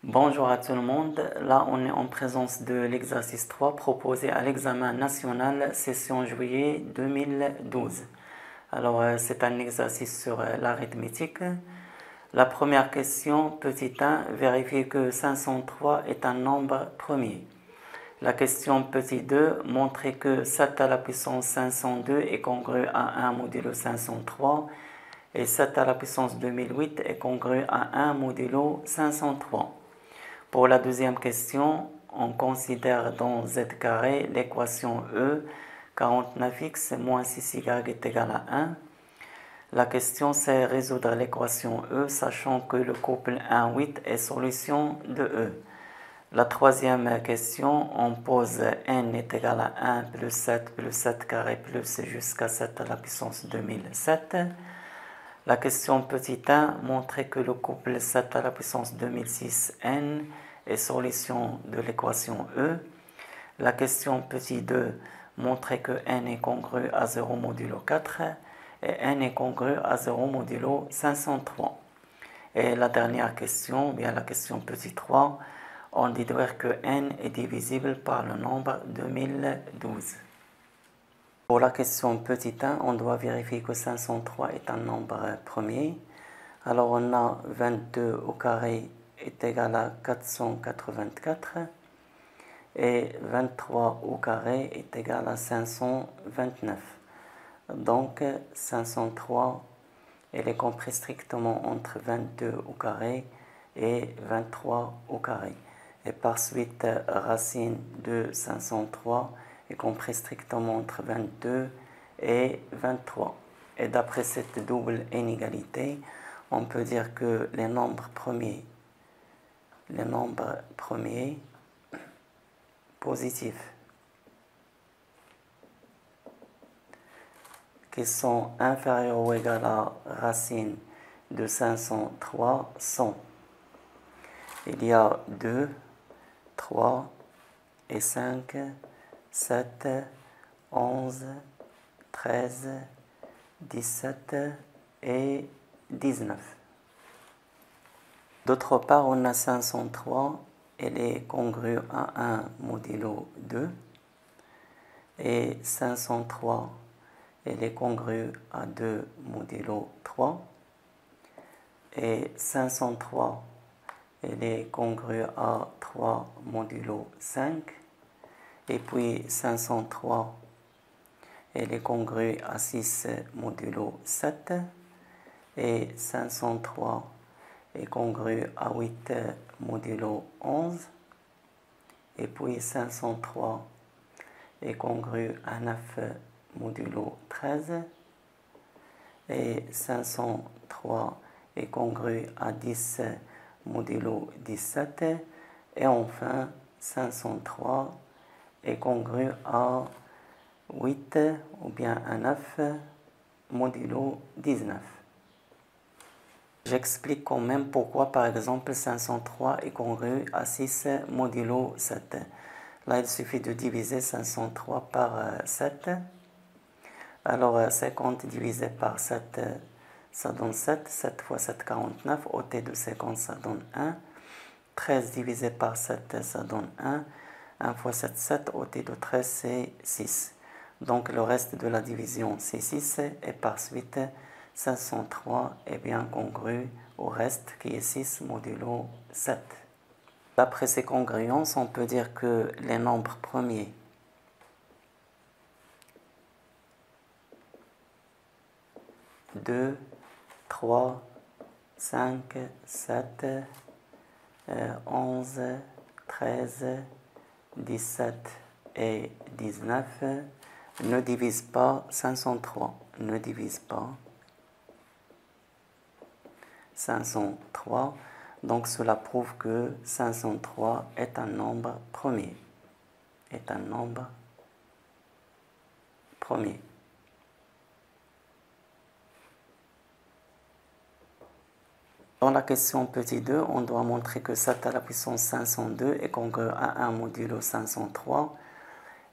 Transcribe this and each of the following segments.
Bonjour à tout le monde. Là, on est en présence de l'exercice 3 proposé à l'examen national session juillet 2012. Alors, c'est un exercice sur l'arithmétique. La première question, petit 1, vérifier que 503 est un nombre premier. La question petit 2, montrer que 7 à la puissance 502 est congru à 1 modulo 503 et 7 à la puissance 2008 est congru à 1 modulo 503. Pour la deuxième question, on considère dans z carré l'équation E 49x moins 6y est égal à 1. La question c'est résoudre l'équation E sachant que le couple 1,8 est solution de E. La troisième question, on pose n est égal à 1 plus 7 carré plus jusqu'à 7 à la puissance 2007. La question petit 1, montrer que le couple 7 à la puissance 2006 n est solution de l'équation E. La question petit 2, montrer que n est congru à 0 modulo 4 et n est congru à 0 modulo 503. Et la dernière question, bien la question petit 3, on déduire que n est divisible par le nombre 2012. Pour la question petit 1, on doit vérifier que 503 est un nombre premier. Alors on a 22 au carré est égal à 484 et 23 au carré est égal à 529. Donc 503, elle est comprise strictement entre 22 au carré et 23 au carré. Et par suite, racine de 503 est comprise strictement entre 22 et 23. Et d'après cette double inégalité, on peut dire que les nombres premiers positifs qui sont inférieurs ou égaux à racine de 503 sont, il y a 2, 3 et 5, 7, 11, 13, 17 et 19. D'autre part, on a 503, elle est congrue à 1 modulo 2 et 503, elle est congrue à 2 modulo 3 et 503, elle est congrue à 3 modulo 5 et puis 503, elle est congrue à 6 modulo 7 et 503 est congrue à 8 modulo 11 et puis 503 est congrue à 9 modulo 13 et 503 est congrue à 10 modulo 17 et enfin 503 est congrue à 8 ou bien à 9 modulo 19. J'explique quand même pourquoi, par exemple, 503 est congru à 6 modulo 7. Là, il suffit de diviser 503 par 7. Alors, 50 divisé par 7, ça donne 7. 7 fois 7, 49. Ôté de 50, ça donne 1. 13 divisé par 7, ça donne 1. 1 fois 7, 7. Ôté de 13, c'est 6. Donc, le reste de la division, c'est 6. Et par suite, 503 est bien congru au reste qui est 6 modulo 7. D'après ces congruences, on peut dire que les nombres premiers « 2, 3, 5, 7, 11, 13, 17 et 19 ne divisent pas 503, ne divisent pas 503, donc cela prouve que 503 est un nombre premier. Dans la question petit 2, on doit montrer que 7 à la puissance 502 est congru à 1 modulo 503.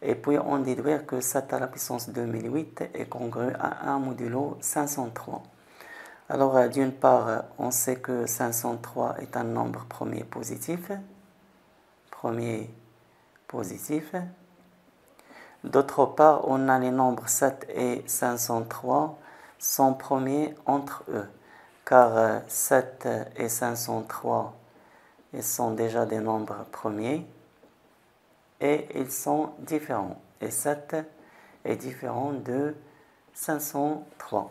Et puis on déduire que 7 à la puissance 2008 est congru à 1 modulo 503. Alors, d'une part, on sait que 503 est un nombre premier positif. D'autre part, on a les nombres 7 et 503 sont premiers entre eux, car 7 et 503 ils sont déjà des nombres premiers et ils sont différents. Et 7 est différent de 503.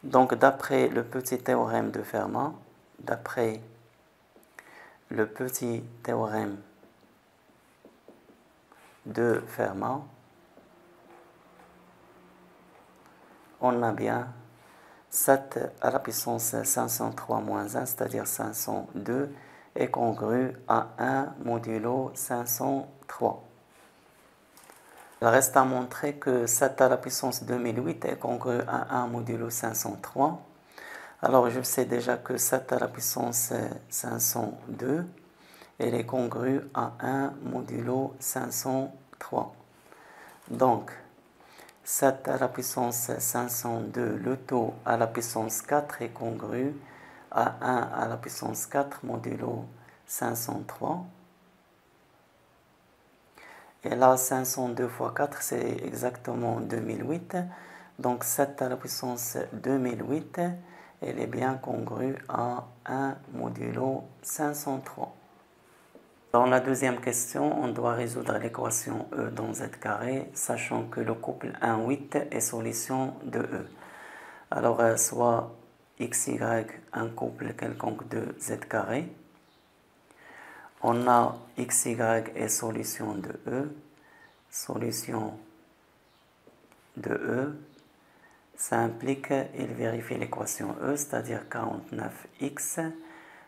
Donc, d'après le petit théorème de Fermat, on a bien 7 à la puissance 503 moins 1, c'est-à-dire 502, est congru à 1 modulo 503. Il reste à montrer que 7 à la puissance 2008 est congru à 1 modulo 503. Alors, je sais déjà que 7 à la puissance 502, elle est congrue à 1 modulo 503. Donc, 7 à la puissance 502, le taux à la puissance 4 est congru à 1 à la puissance 4 modulo 503. Et là, 502 fois 4, c'est exactement 2008. Donc, 7 à la puissance 2008, elle est bien congrue à 1 modulo 503. Dans la deuxième question, on doit résoudre l'équation E dans Z carré, sachant que le couple 1,8 est solution de E. Alors, soit XY, un couple quelconque de Z carré. On a XY est solution de E. Ça implique, il vérifie l'équation E, c'est-à-dire 49x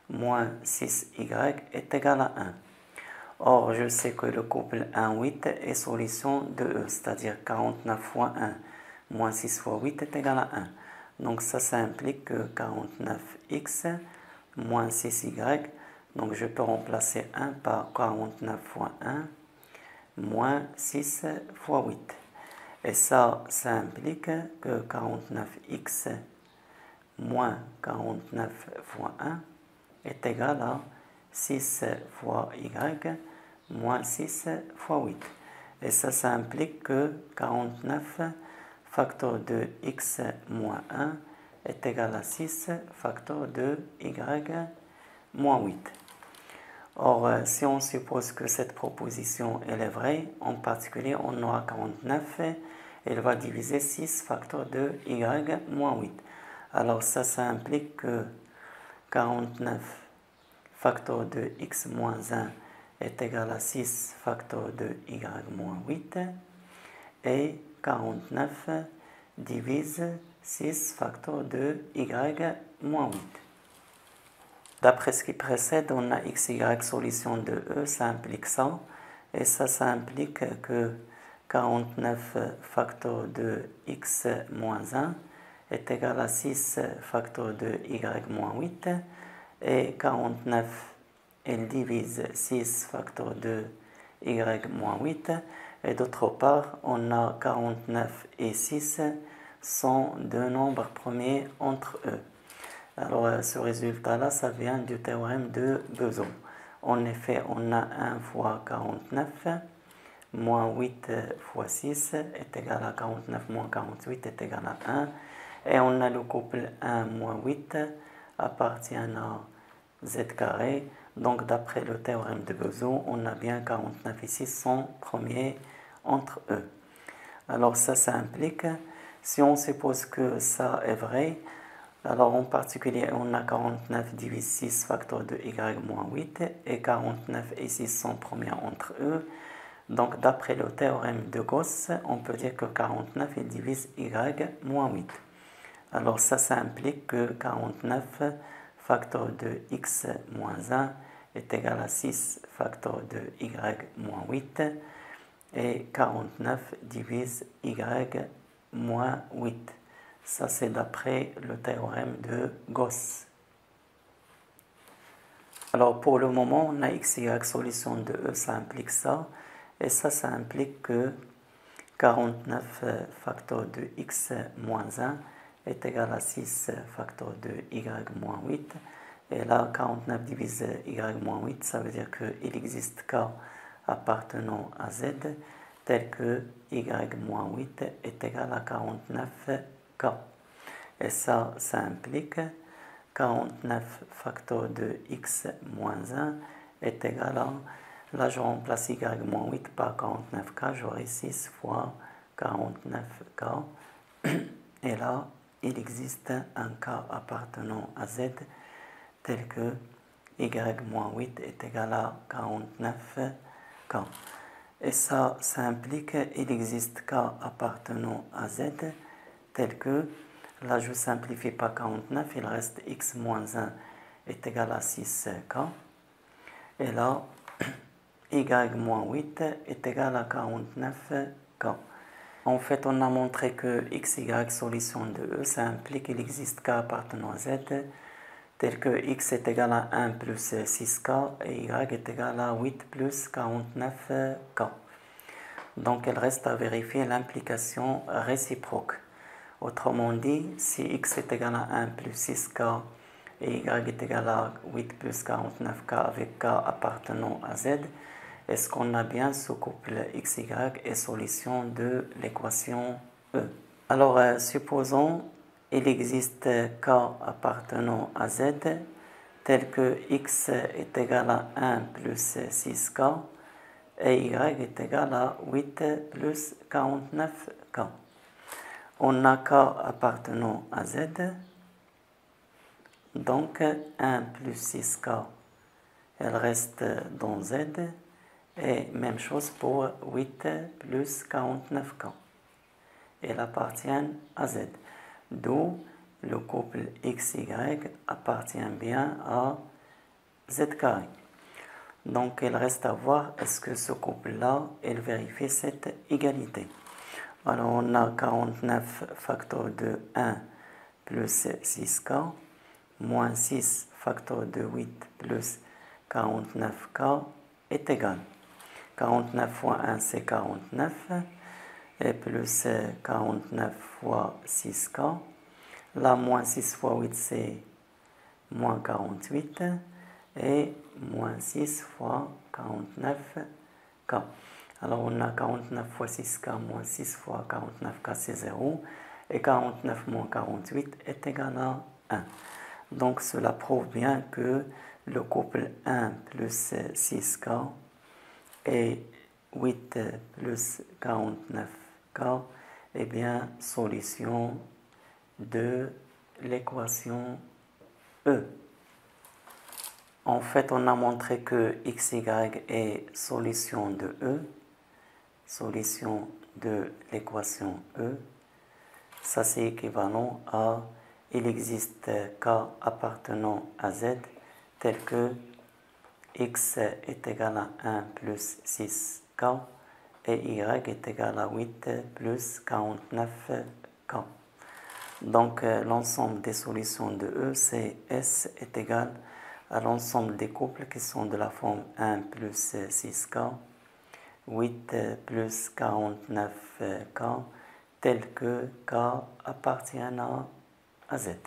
moins 6y est égal à 1. Or, je sais que le couple 1,8 est solution de E, c'est-à-dire 49 fois 1 moins 6 fois 8 est égal à 1. Donc ça implique que 49x moins 6y, donc je peux remplacer 1 par 49 fois 1 moins 6 fois 8. Et ça implique que 49x moins 49 fois 1 est égal à 6 fois y moins 6 fois 8. Et ça implique que 49 facteur de x moins 1 est égal à 6 facteur de y moins 8. Or, si on suppose que cette proposition elle est vraie, en particulier on aura 49, elle va diviser 6 facteur de y moins 8. Alors ça implique que 49 facteur de x moins 1 est égal à 6 facteur de y moins 8 et 49 divise 6 facteur de y moins 8. D'après ce qui précède, on a xy solution de E, ça implique ça. Et ça implique que 49 facteur de x moins 1 est égal à 6 facteur de y moins 8. Et 49, elle divise 6 facteur de y moins 8. Et d'autre part, on a 49 et 6 sont deux nombres premiers entre eux. Alors, ce résultat-là, ça vient du théorème de Bezout. En effet, on a 1 fois 49, moins 8 fois 6 est égal à 49 moins 48 est égal à 1. Et on a le couple 1 moins 8 appartient à Z carré. Donc, d'après le théorème de Bezout, on a bien 49 et 6 sont premiers entre eux. Alors, ça implique, si on suppose que ça est vrai, alors en particulier, on a 49 divise 6 facteur de y moins 8 et 49 et 6 sont premiers entre eux. Donc d'après le théorème de Gauss, on peut dire que 49 il divise y moins 8. Alors ça implique que 49 facteur de x moins 1 est égal à 6 facteur de y moins 8 et 49 divise y moins 8. Ça, c'est d'après le théorème de Gauss. Alors, pour le moment, on a xy solution de E, ça implique ça. Et ça implique que 49 facteur de x moins 1 est égal à 6 facteur de y moins 8. Et là, 49 divisé y moins 8, ça veut dire qu'il existe k appartenant à z tel que y moins 8 est égal à 49k. Et ça implique 49 facteur de x moins 1 est égal à, là je remplace y moins 8 par 49k, j'aurai 6 fois 49k. Et là, il existe un k appartenant à z tel que y moins 8 est égal à 49k. Et ça implique qu'il existe k appartenant à z tel que, là je simplifie par 49, il reste x moins 1 est égal à 6k. Et là, y moins 8 est égal à 49k. En fait, on a montré que x, y, solution de E, ça implique qu'il existe k appartenant à z, tel que x est égal à 1 plus 6k et y est égal à 8 plus 49k. Donc, il reste à vérifier l'implication réciproque. Autrement dit, si x est égal à 1 plus 6k et y est égal à 8 plus 49k avec k appartenant à z, est-ce qu'on a bien ce couple xy est solution de l'équation E? Alors, supposons il existe k appartenant à z tel que x est égal à 1 plus 6k et y est égal à 8 plus 49k. On a k appartenant à z, donc 1 plus 6k, elle reste dans z, et même chose pour 8 plus 49k. Elle appartient à z. D'où le couple XY appartient bien à z carré. Donc il reste à voir est-ce que ce couple-là, il vérifie cette égalité. Alors on a 49 facteur de 1 plus 6k moins 6 facteur de 8 plus 49k est égal. 49 fois 1 c'est 49 et plus 49 fois 6k. Là, moins 6 fois 8 c'est moins 48 et moins 6 fois 49k. Alors on a 49 fois 6k moins 6 fois 49k c'est 0 et 49 moins 48 est égal à 1. Donc cela prouve bien que le couple 1 plus 6k et 8 plus 49k est bien solution de l'équation E. En fait, on a montré que xy est solution de E, solution de l'équation E. Ça, c'est équivalent à il existe k appartenant à z tel que x est égal à 1 plus 6k et y est égal à 8 plus 49k. Donc l'ensemble des solutions de E, c'est S est égal à l'ensemble des couples qui sont de la forme 1 plus 6k, 8 plus 49k, tel que k appartient à Z.